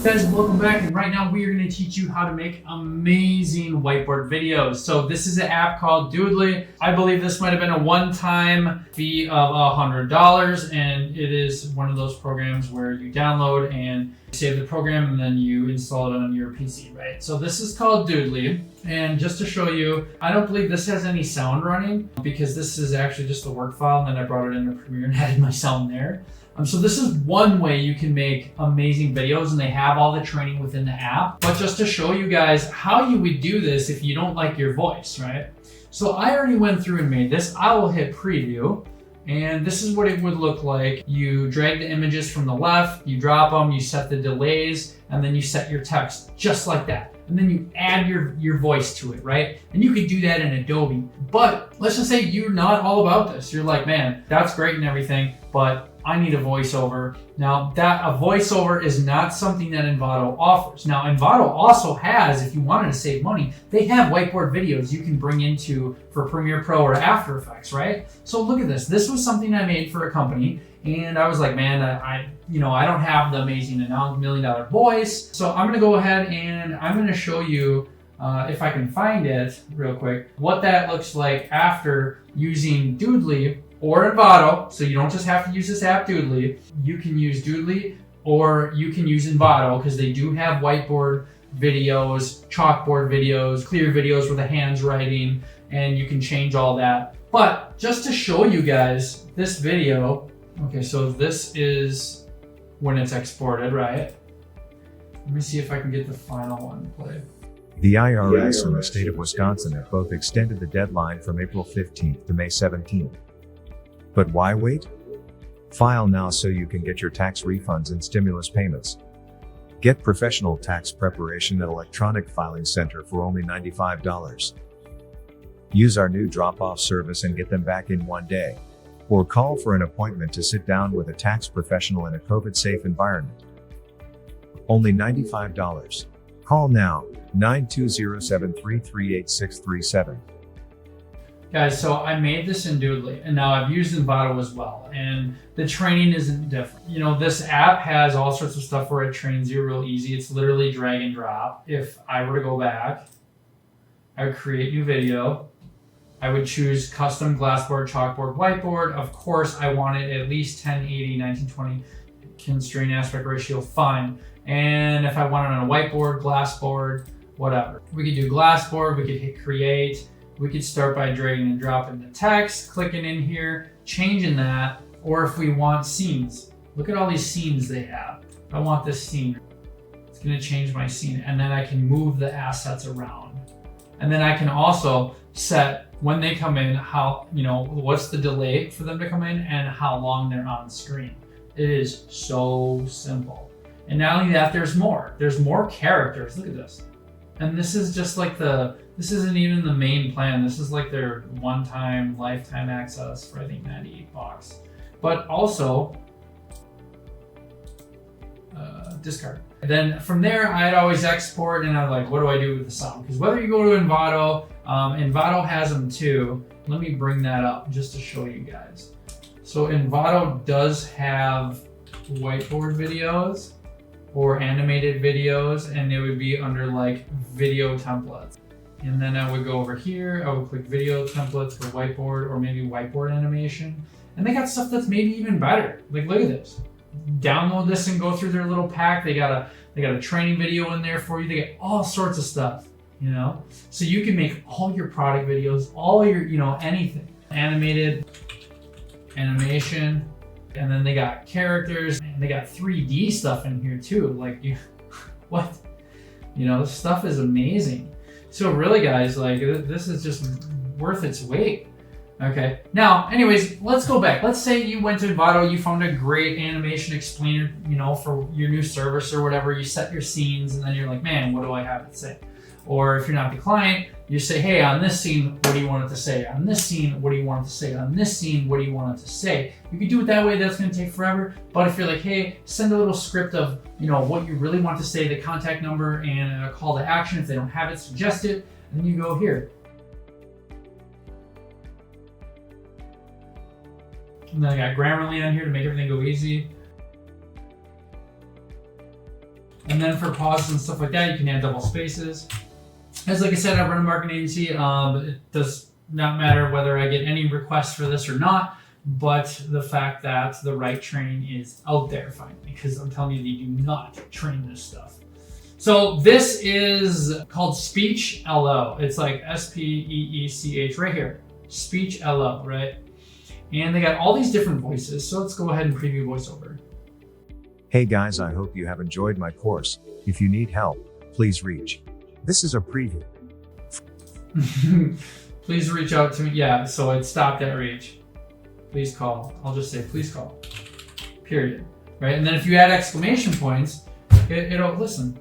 Guys, welcome back, and right now we are going to teach you how to make amazing whiteboard videos. So this is an app called Doodly. I believe this might have been a one-time fee of $100, and it is one of those programs where you download and save the program and then you install it on your PC, right? So this is called Doodly, and just to show you, I don't believe this has any sound running because this is actually just a work file, and then I brought it into Premiere and added my sound there. So this is one way you can make amazing videos, and they have all the training within the app. But just to show you guys how you would do this if you don't like your voice, right? So I already went through and made this. I will hit preview, and this is what it would look like. You drag the images from the left, you drop them, you set the delays, and then you set your text just like that. And then you add your voice to it, right? And you could do that in Adobe. But let's just say you're not all about this. You're like, man, that's great and everything, but I need a voiceover. Now, a voiceover is not something that Envato offers. Now, Envato also has, if you wanted to save money, they have whiteboard videos you can bring into for Premiere Pro or After Effects, right? So look at this. This was something I made for a company, and I was like, man, I don't have the amazing $1 million voice. So I'm gonna go ahead and I'm gonna show you, if I can find it real quick, what that looks like after using Doodly or Envato. So you don't just have to use this app, Doodly. You can use Doodly or you can use Envato because they do have whiteboard videos, chalkboard videos, clear videos with the hands writing, and you can change all that. But just to show you guys this video, okay, so this is when it's exported, right? Let me see if I can get the final one played. The IRS and the state of Wisconsin have both extended the deadline from April 15th to May 17th. But why wait? File now so you can get your tax refunds and stimulus payments. Get professional tax preparation at Electronic Filing Center for only $95. Use our new drop-off service and get them back in one day. Or call for an appointment to sit down with a tax professional in a COVID-safe environment. Only $95. Call now, 9207-338-637. Guys, so I made this in Doodly, and now I've used Envato as well, and the training isn't different. You know, this app has all sorts of stuff where it trains you real easy. It's literally drag and drop. If I were to go back, I would create new video. I would choose custom glassboard, chalkboard, whiteboard. Of course, I want it at least 1080, 1920, constraint aspect ratio, fine. And if I want it on a whiteboard, glassboard, whatever. We could do glassboard, we could hit create. We could start by dragging and dropping the text, clicking in here, changing that, or if we want scenes. Look at all these scenes they have. If I want this scene, it's gonna change my scene, and then I can move the assets around. And then I can also set when they come in, how, what's the delay for them to come in and how long they're on screen. It is so simple. And not only that, there's more characters. Look at this. And this is just like this isn't even the main plan. This is like their one-time lifetime access for I think $98. But also, discard. Then from there, I'd always export, and I'm like, what do I do with the sound? Because whether you go to Envato, Envato has them too. Let me bring that up just to show you guys. So Envato does have whiteboard videos or animated videos, and they would be under like video templates. And then I would go over here, I would click video templates for whiteboard or maybe whiteboard animation. And they got stuff that's maybe even better. Like, look at this. Download this and go through their little pack. They got a training video in there for you. They get all sorts of stuff, So you can make all your product videos, all your, anything. Animated, animation, and then they got characters, and they got 3D stuff in here too. Like, what? This stuff is amazing. So really, guys, like, this is just worth its weight. Okay. Now, anyways, let's go back. Let's say you went to Envato, you found a great animation explainer, for your new service or whatever. You set your scenes, and then you're like, man, what do I have to say? Or if you're not the client, you say, hey, on this scene, what do you want it to say? On this scene, what do you want it to say? On this scene, what do you want it to say? You can do it that way. That's going to take forever. But if you're like, hey, send a little script of, what you really want to say, the contact number and a call to action. If they don't have it, suggest it. And then you go here. And then I got Grammarly on here to make everything go easy. And then for pauses and stuff like that, you can add double spaces. As like I said, I run a marketing agency. It does not matter whether I get any requests for this or not, but the fact that the right training is out there, fine, because I'm telling you, they do not train this stuff. So this is called speechelo. It's like SPEECH right here, speechelo, right? And they got all these different voices. So let's go ahead and preview voiceover. Hey guys, I hope you have enjoyed my course. If you need help, please reach. This is a preview. Please reach out to me. Yeah, so it stopped at reach. Please call. I'll just say please call. Period. Right? And then if you add exclamation points, it'll listen.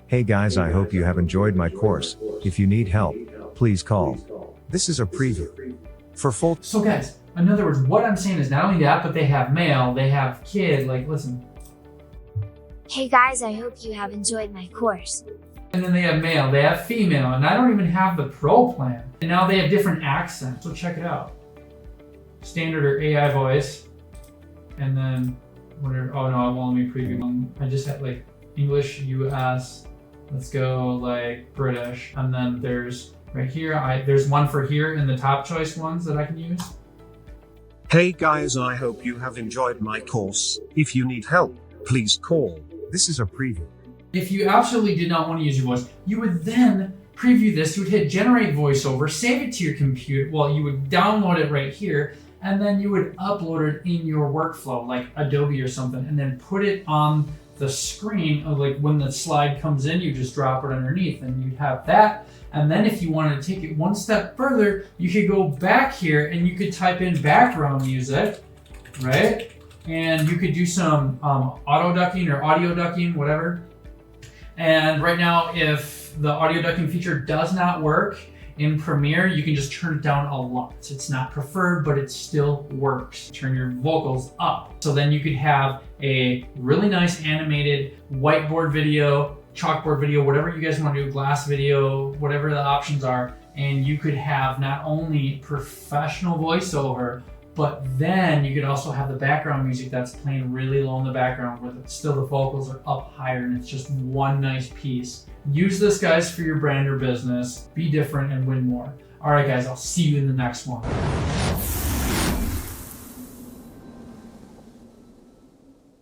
Hey guys, I hope you have enjoyed my course. If you need help, please call. This is a preview. For full. So guys, in other words, what I'm saying is not only that, but they have male, they have kid, like listen. Hey guys, I hope you have enjoyed my course. And then they have male, they have female, and I don't even have the pro plan. And now they have different accents, so check it out. Standard or AI voice, and then whatever, oh no, it won't let me preview one. I just had like English, US, let's go like British, and then there's right here, there's one for here in the top choice ones that I can use. Hey guys, I hope you have enjoyed my course. If you need help, please call. This is a preview. If you absolutely did not want to use your voice, you would then preview this, you would hit generate voiceover, save it to your computer, well, you would download it right here, and then you would upload it in your workflow, like Adobe or something, and then put it on the screen of like when the slide comes in, you just drop it underneath and you'd have that. And then if you wanted to take it one step further, you could go back here and you could type in background music, right? And you could do some auto ducking or audio ducking, whatever. And right now, if the audio ducking feature does not work in Premiere, you can just turn it down a lot. It's not preferred, but it still works. Turn your vocals up. So then you could have a really nice animated whiteboard video, chalkboard video, whatever you guys want to do, glass video, whatever the options are. And you could have not only professional voiceover, but then you could also have the background music that's playing really low in the background where still the vocals are up higher and it's just one nice piece. Use this, guys, for your brand or business. Be different and win more. All right, guys, I'll see you in the next one.